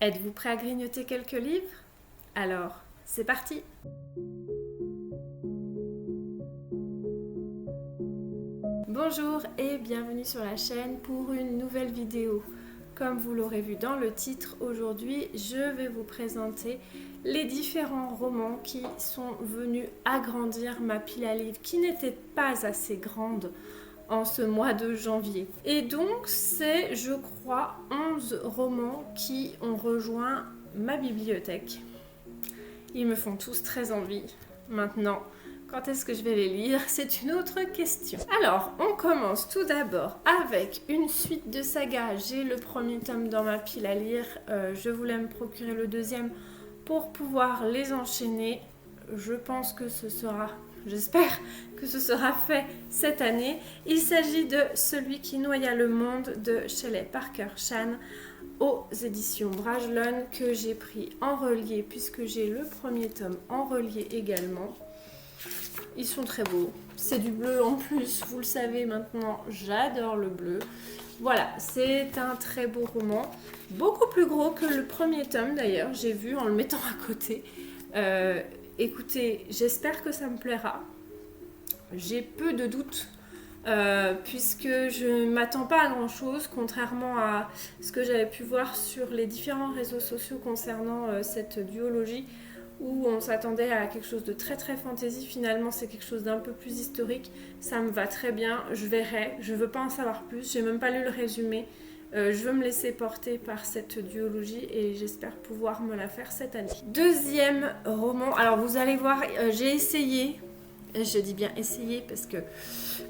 Êtes-vous prêt à grignoter quelques livres? Alors, c'est parti! Bonjour et bienvenue sur la chaîne pour une nouvelle vidéo. Comme vous l'aurez vu dans le titre, aujourd'hui je vais vous présenter les différents romans qui sont venus agrandir ma pile à livres qui n'était pas assez grande en ce mois de janvier. Et donc c'est, je crois, 11 romans qui ont rejoint ma bibliothèque. Ils me font tous très envie. Maintenant, quand est-ce que je vais les lire? C'est une autre question. Alors, on commence tout d'abord avec une suite de sagas. J'ai le premier tome dans ma pile à lire. Je voulais me procurer le deuxième pour pouvoir les enchaîner. Je pense que ce sera... J'espère que ce sera fait cette année. Il s'agit de Celui qui noya le monde de Shelley Parker Chan aux éditions Brajlon que j'ai pris en relié puisque j'ai le premier tome en relié également. Ils sont très beaux. C'est du bleu en plus, vous le savez maintenant, j'adore le bleu. Voilà, c'est un très beau roman. Beaucoup plus gros que le premier tome d'ailleurs, j'ai vu en le mettant à côté. Écoutez, j'espère que ça me plaira. J'ai peu de doutes puisque je ne m'attends pas à grand chose, contrairement à ce que j'avais pu voir sur les différents réseaux sociaux concernant cette duologie, où on s'attendait à quelque chose de très très fantasy. Finalement c'est quelque chose d'un peu plus historique. Ça me va très bien, je verrai, je veux pas en savoir plus, j'ai même pas lu le résumé. Je veux me laisser porter par cette duologie et j'espère pouvoir me la faire cette année. Deuxième roman, alors vous allez voir, j'ai essayé, je dis bien essayé parce que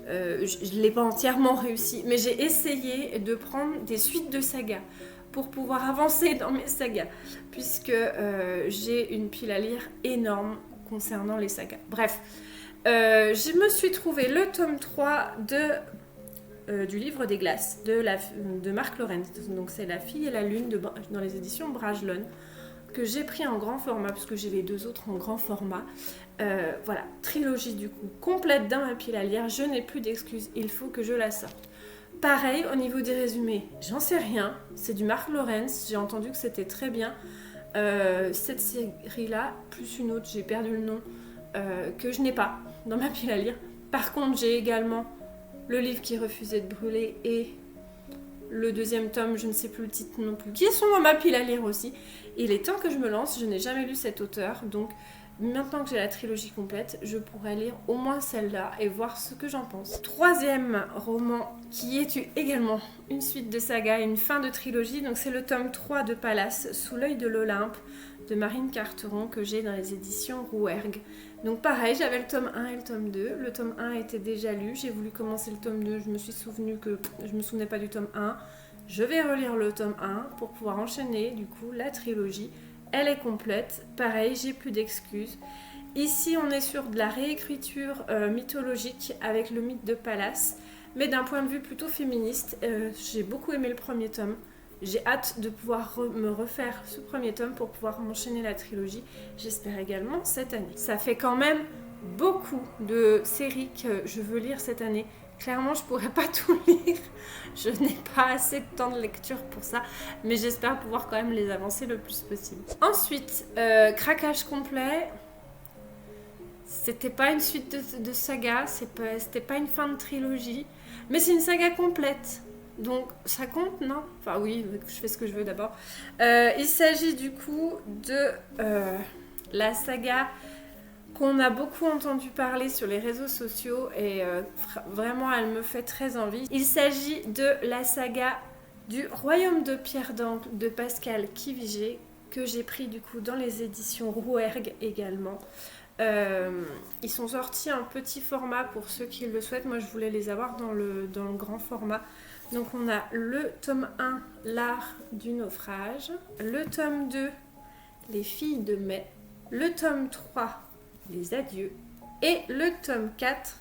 je ne l'ai pas entièrement réussi, mais j'ai essayé de prendre des suites de sagas pour pouvoir avancer dans mes sagas, puisque j'ai une pile à lire énorme concernant les sagas. Bref, je me suis trouvé le tome 3 du livre des glaces de Mark Lawrence. Donc c'est La fille et la lune dans les éditions Brajlon, que j'ai pris en grand format, puisque j'ai les deux autres en grand format. Voilà, trilogie du coup complète dans ma pile à lire. Je n'ai plus d'excuses, il faut que je la sorte. Pareil, au niveau des résumés, j'en sais rien. C'est du Mark Lawrence, j'ai entendu que c'était très bien. Cette série-là, plus une autre, j'ai perdu le nom, que je n'ai pas dans ma pile à lire. Par contre, j'ai également Le livre qui refusait de brûler et le deuxième tome, je ne sais plus le titre non plus, qui sont dans ma pile à lire aussi. Il est temps que je me lance, je n'ai jamais lu cet auteur, donc maintenant que j'ai la trilogie complète, je pourrais lire au moins celle-là et voir ce que j'en pense. Troisième roman qui est également une suite de saga et une fin de trilogie, donc c'est le tome 3 de Pallas, Sous l'œil de l'Olympe, de Marine Carteron, que j'ai dans les éditions Rouergue. Donc pareil, j'avais le tome 1 et le tome 2. Le tome 1 était déjà lu, j'ai voulu commencer le tome 2, je me suis souvenu que je me souvenais pas du tome 1. Je vais relire le tome 1 pour pouvoir enchaîner du coup la trilogie. Elle est complète, pareil, j'ai plus d'excuses. Ici, on est sur de la réécriture mythologique avec le mythe de Pallas, mais d'un point de vue plutôt féministe. J'ai beaucoup aimé le premier tome. J'ai hâte de pouvoir me refaire ce premier tome pour pouvoir enchaîner la trilogie. J'espère également cette année. Ça fait quand même beaucoup de séries que je veux lire cette année. Clairement, je pourrais pas tout lire. Je n'ai pas assez de temps de lecture pour ça. Mais j'espère pouvoir quand même les avancer le plus possible. Ensuite, craquage complet. C'était pas une suite de saga. C'était pas une fin de trilogie. Mais c'est une saga complète. Donc ça compte, non? Enfin oui, je fais ce que je veux d'abord. Il s'agit du coup de la saga qu'on a beaucoup entendu parler sur les réseaux sociaux et vraiment elle me fait très envie. Il s'agit de la saga du Royaume de Pierre d'Ancre de Pascal Quivigé, que j'ai pris du coup dans les éditions Rouergue également. Ils sont sortis en petit format pour ceux qui le souhaitent. Moi je voulais les avoir dans le grand format. Donc on a le tome 1, L'art du naufrage, le tome 2, Les filles de mai, le tome 3, Les adieux, et le tome 4,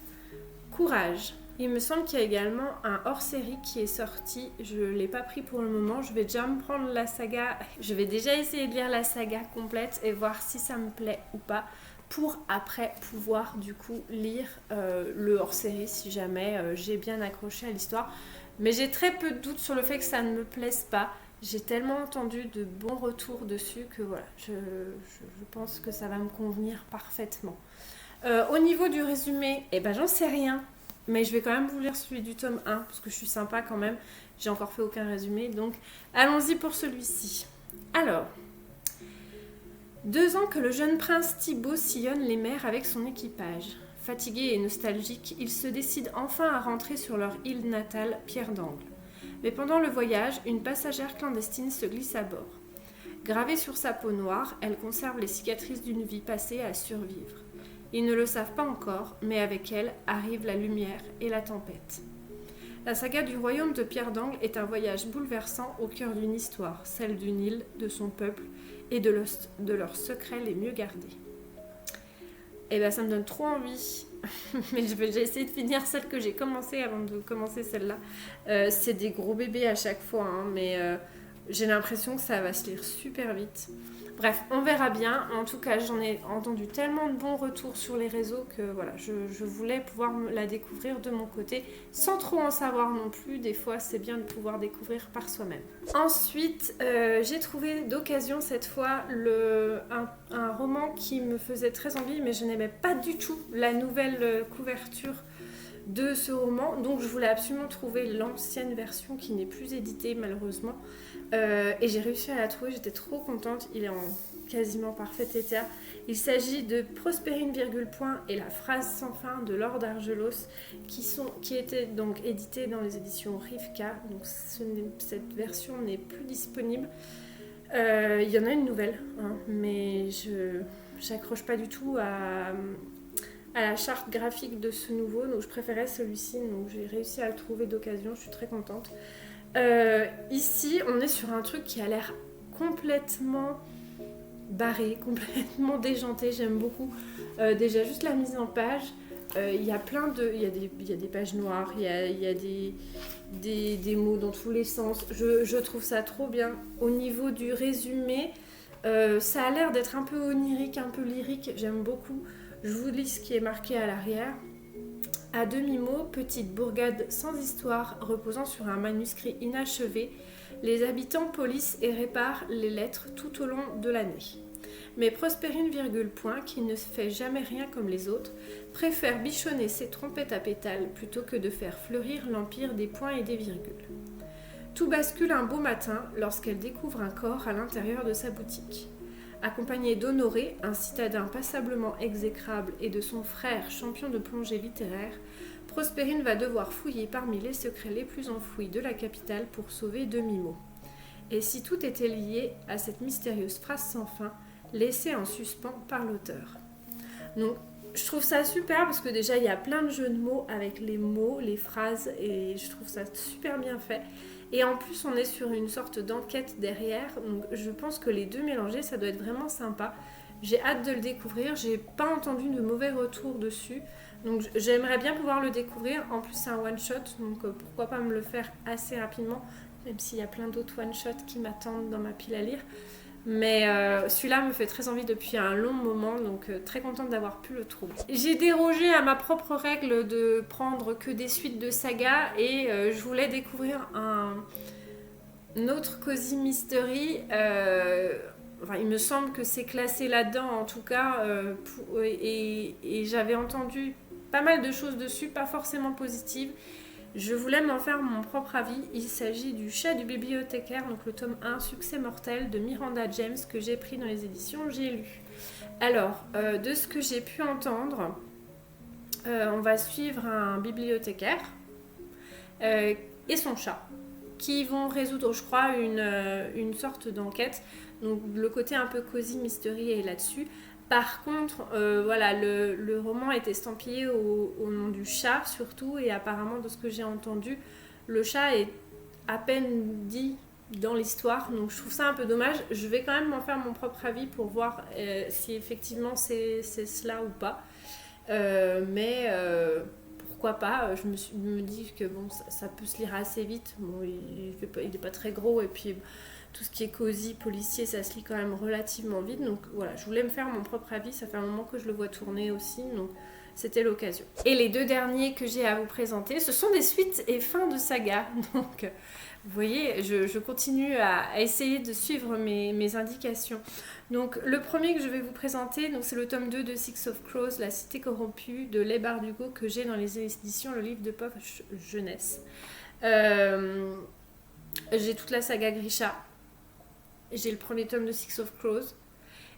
Courage. Il me semble qu'il y a également un hors-série qui est sorti, je ne l'ai pas pris pour le moment, je vais déjà me prendre la saga, je vais déjà essayer de lire la saga complète et voir si ça me plaît ou pas, pour après pouvoir du coup lire le hors-série si jamais j'ai bien accroché à l'histoire. Mais j'ai très peu de doutes sur le fait que ça ne me plaise pas. J'ai tellement entendu de bons retours dessus que voilà, je pense que ça va me convenir parfaitement. Au niveau du résumé, eh ben, j'en sais rien. Mais je vais quand même vous lire celui du tome 1, parce que je suis sympa quand même. J'ai encore fait aucun résumé, donc allons-y pour celui-ci. Alors, 2 ans que le jeune prince Thibaut sillonne les mers avec son équipage. Fatigué et nostalgique, ils se décident enfin à rentrer sur leur île natale, Pierre d'Angle. Mais pendant le voyage, une passagère clandestine se glisse à bord. Gravée sur sa peau noire, elle conserve les cicatrices d'une vie passée à survivre. Ils ne le savent pas encore, mais avec elle arrive la lumière et la tempête. La saga du royaume de Pierre d'Angle est un voyage bouleversant au cœur d'une histoire, celle d'une île, de son peuple et de leurs secrets les mieux gardés. Et bien ça me donne trop envie, mais j'ai essayé de finir celle que j'ai commencée avant de commencer celle-là. C'est des gros bébés à chaque fois, hein, mais j'ai l'impression que ça va se lire super vite. Bref, on verra bien. En tout cas, j'en ai entendu tellement de bons retours sur les réseaux que voilà, je voulais pouvoir la découvrir de mon côté, sans trop en savoir non plus. Des fois, c'est bien de pouvoir découvrir par soi-même. Ensuite, j'ai trouvé d'occasion cette fois un roman qui me faisait très envie, mais je n'aimais pas du tout la nouvelle couverture de ce roman, donc je voulais absolument trouver l'ancienne version qui n'est plus éditée malheureusement, et j'ai réussi à la trouver, j'étais trop contente. Il est en quasiment parfait état. Il s'agit de Prospérine, point et la phrase sans fin de Laure d'Argelos qui étaient donc édités dans les éditions Rivka, donc cette version n'est plus disponible. Il y en a une nouvelle, hein, mais je n'accroche pas du tout à la charte graphique de ce nouveau, donc je préférais celui-ci, donc j'ai réussi à le trouver d'occasion, je suis très contente. Ici, on est sur un truc qui a l'air complètement barré, complètement déjanté, j'aime beaucoup. Déjà juste la mise en page, il y a il y a des pages noires, il y a des mots dans tous les sens, je trouve ça trop bien. Au niveau du résumé, ça a l'air d'être un peu onirique, un peu lyrique, j'aime beaucoup. Je vous lis ce qui est marqué à l'arrière. À demi-mot, petite bourgade sans histoire reposant sur un manuscrit inachevé, les habitants polissent et réparent les lettres tout au long de l'année. Mais Prospérine, point, qui ne fait jamais rien comme les autres, préfère bichonner ses trompettes à pétales plutôt que de faire fleurir l'empire des points et des virgules. Tout bascule un beau matin lorsqu'elle découvre un corps à l'intérieur de sa boutique. Accompagnée d'Honoré, un citadin passablement exécrable, et de son frère, champion de plongée littéraire, Prospérine va devoir fouiller parmi les secrets les plus enfouis de la capitale pour sauver Demi-mot. Et si tout était lié à cette mystérieuse phrase sans fin, laissée en suspens par l'auteur. Donc, je trouve ça super parce que déjà, il y a plein de jeux de mots avec les mots, les phrases, et je trouve ça super bien fait. Et en plus, on est sur une sorte d'enquête derrière, donc je pense que les deux mélangés, ça doit être vraiment sympa. J'ai hâte de le découvrir, j'ai pas entendu de mauvais retours dessus, donc j'aimerais bien pouvoir le découvrir. En plus, c'est un one-shot, donc pourquoi pas me le faire assez rapidement, même s'il y a plein d'autres one-shots qui m'attendent dans ma pile à lire. Mais celui-là me fait très envie depuis un long moment, donc très contente d'avoir pu le trouver. J'ai dérogé à ma propre règle de prendre que des suites de sagas et je voulais découvrir un autre Cozy Mystery. Enfin, il me semble que c'est classé là-dedans en tout cas, et j'avais entendu pas mal de choses dessus, pas forcément positives. Je voulais m'en faire mon propre avis. Il s'agit du Chat du bibliothécaire, donc le tome 1, Succès mortel de Miranda James, que j'ai pris dans les éditions J'ai lu. Alors, de ce que j'ai pu entendre, on va suivre un bibliothécaire et son chat, qui vont résoudre, je crois, une sorte d'enquête. Donc le côté un peu cozy mystery est là-dessus. Par contre, voilà, le roman est estampillé au nom du chat surtout, et apparemment de ce que j'ai entendu, le chat est à peine dit dans l'histoire, donc je trouve ça un peu dommage. Je vais quand même m'en faire mon propre avis pour voir si effectivement c'est cela ou pas. Mais pourquoi pas, je me dis que bon, ça peut se lire assez vite. Bon, il est pas très gros, et puis tout ce qui est cosy, policier, ça se lit quand même relativement vite. Donc voilà, je voulais me faire mon propre avis. Ça fait un moment que je le vois tourner aussi. Donc c'était l'occasion. Et les 2 derniers que j'ai à vous présenter, ce sont des suites et fins de saga. Donc, vous voyez, je continue à essayer de suivre mes indications. Donc, le premier que je vais vous présenter, c'est le tome 2 de Six of Crows, La Cité corrompue de Leigh Bardugo, que j'ai dans les éditions Le Livre de Poche Jeunesse. J'ai toute la saga Grisha. J'ai le premier tome de Six of Crows.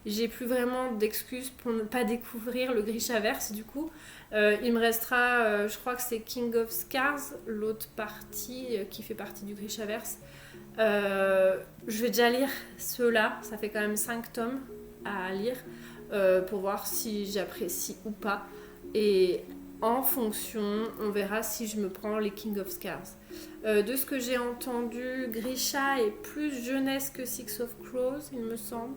J'ai plus vraiment d'excuses pour ne pas découvrir le Grishaverse du coup. Il me restera, je crois que c'est King of Scars, l'autre partie qui fait partie du Grishaverse. Je vais déjà lire ceux-là, ça fait quand même 5 tomes à lire pour voir si j'apprécie ou pas. Et en fonction, on verra si je me prends les King of Scars. De ce que j'ai entendu, Grisha est plus jeunesse que Six of Crows, il me semble.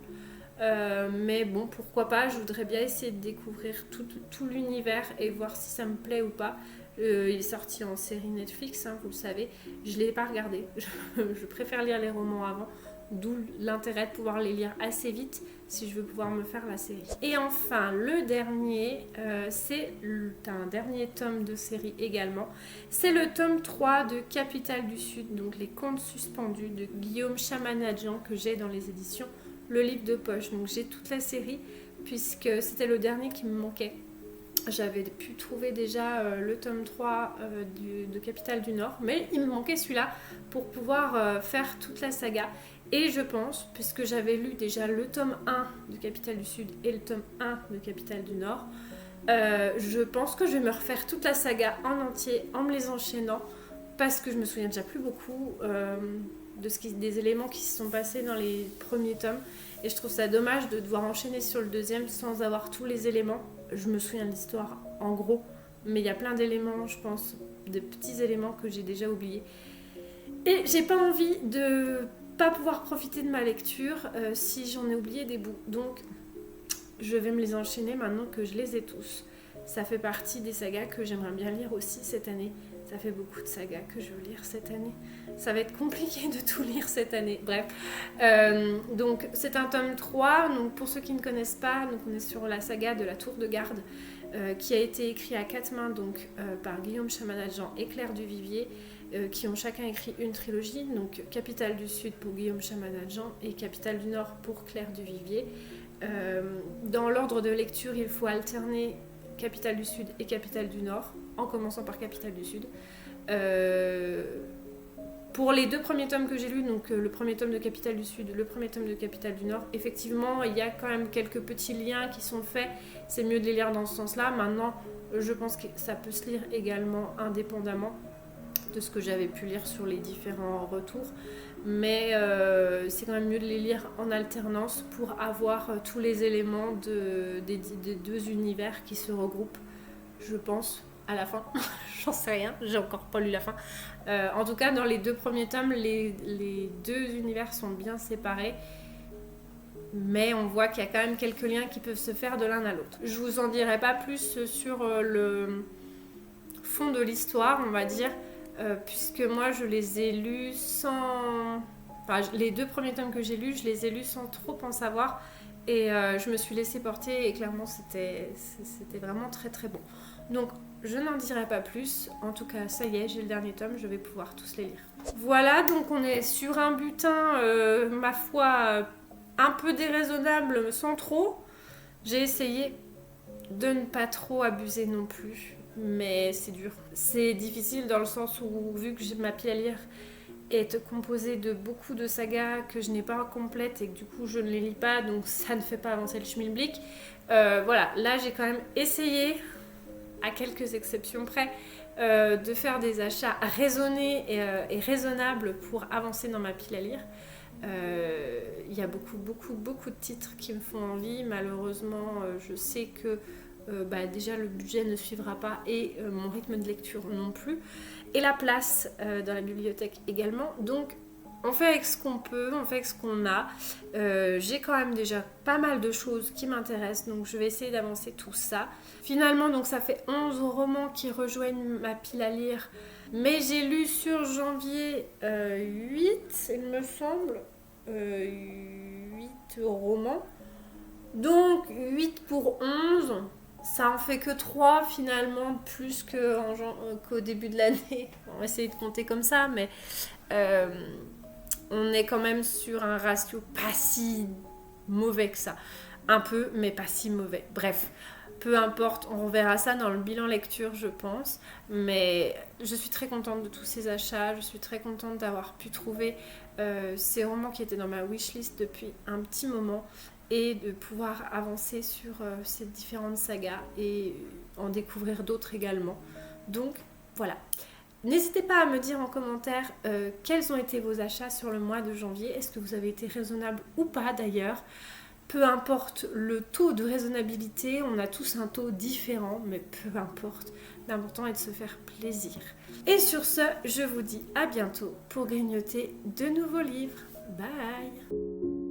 Mais bon, pourquoi pas, je voudrais bien essayer de découvrir tout l'univers et voir si ça me plaît ou pas. Il est sorti en série Netflix, vous le savez. Je ne l'ai pas regardé, je préfère lire les romans avant, d'où l'intérêt de pouvoir les lire assez vite si je veux pouvoir me faire la série. Et enfin, le dernier, c'est un dernier tome de série également. C'est le tome 3 de Capitale du Sud, donc les contes suspendus de Guillaume Chamanadjian que j'ai dans les éditions Le Livre de Poche. Donc j'ai toute la série puisque c'était le dernier qui me manquait. J'avais pu trouver déjà le tome 3 de Capitale du Nord, mais il me manquait celui-là pour pouvoir faire toute la saga. Et je pense, puisque j'avais lu déjà le tome 1 de Capitale du Sud et le tome 1 de Capitale du Nord, je pense que je vais me refaire toute la saga en entier en me les enchaînant, parce que je me souviens déjà plus beaucoup des éléments qui se sont passés dans les premiers tomes. Et je trouve ça dommage de devoir enchaîner sur le deuxième sans avoir tous les éléments. Je me souviens de l'histoire en gros, mais il y a plein d'éléments, je pense, de petits éléments que j'ai déjà oubliés. Et j'ai pas envie de pas pouvoir profiter de ma lecture si j'en ai oublié des bouts. Donc je vais me les enchaîner maintenant que je les ai tous. Ça fait partie des sagas que j'aimerais bien lire aussi cette année. Ça fait beaucoup de sagas que je veux lire cette année. Ça va être compliqué de tout lire cette année. Bref. Donc c'est un tome 3. Donc, pour ceux qui ne connaissent pas, donc, on est sur la saga de la Tour de Garde qui a été écrit à 4 mains donc, par Guillaume Chamanadjian et Claire Duvivier qui ont chacun écrit une trilogie. Donc Capitale du Sud pour Guillaume Chamanadjian et Capitale du Nord pour Claire Duvivier. Dans l'ordre de lecture, il faut alterner Capitale du Sud et Capitale du Nord, en commençant par Capitale du Sud. Pour les 2 premiers tomes que j'ai lus, donc le premier tome de Capitale du Sud, le premier tome de Capitale du Nord, effectivement, il y a quand même quelques petits liens qui sont faits. C'est mieux de les lire dans ce sens-là. Maintenant, je pense que ça peut se lire également indépendamment de ce que j'avais pu lire sur les différents retours. Mais c'est quand même mieux de les lire en alternance pour avoir tous les éléments des 2 univers qui se regroupent, je pense, à la fin. J'en sais rien, j'ai encore pas lu la fin. En tout cas, dans les 2 premiers tomes, les 2 univers sont bien séparés. Mais on voit qu'il y a quand même quelques liens qui peuvent se faire de l'un à l'autre. Je vous en dirai pas plus sur le fond de l'histoire, on va dire. Puisque moi je les ai lus sans... Enfin, les 2 premiers tomes que j'ai lus, je les ai lus sans trop en savoir. Et je me suis laissée porter et clairement c'était vraiment très très bon. Donc je n'en dirai pas plus. En tout cas, ça y est, j'ai le dernier tome, je vais pouvoir tous les lire. Voilà, donc on est sur un butin, ma foi, un peu déraisonnable sans trop. J'ai essayé de ne pas trop abuser non plus. Mais c'est dur. C'est difficile dans le sens où, vu que ma pile à lire est composée de beaucoup de sagas que je n'ai pas complètes et que du coup je ne les lis pas, donc ça ne fait pas avancer le schmilblick. Voilà, là j'ai quand même essayé, à quelques exceptions près, de faire des achats raisonnés et raisonnables pour avancer dans ma pile à lire. Il y a beaucoup de titres qui me font envie. Malheureusement, je sais que déjà le budget ne suivra pas et mon rythme de lecture non plus et la place dans la bibliothèque également, donc on fait avec ce qu'on peut, on fait avec ce qu'on a. J'ai quand même déjà pas mal de choses qui m'intéressent, donc je vais essayer d'avancer tout ça. Finalement, donc ça fait 11 romans qui rejoignent ma pile à lire, mais j'ai lu sur janvier 8, il me semble, 8 romans, donc 8 pour 11. Ça en fait que 3 finalement, plus qu'au début de l'année. On va essayer de compter comme ça, mais on est quand même sur un ratio pas si mauvais que ça. Un peu, mais pas si mauvais. Bref, peu importe, on reverra ça dans le bilan lecture, je pense. Mais je suis très contente de tous ces achats. Je suis très contente d'avoir pu trouver ces romans qui étaient dans ma wishlist depuis un petit moment et de pouvoir avancer sur ces différentes sagas et en découvrir d'autres également. Donc, voilà. N'hésitez pas à me dire en commentaire quels ont été vos achats sur le mois de janvier. Est-ce que vous avez été raisonnable ou pas d'ailleurs? Peu importe le taux de raisonnabilité, on a tous un taux différent, mais peu importe. L'important est de se faire plaisir. Et sur ce, je vous dis à bientôt pour grignoter de nouveaux livres. Bye!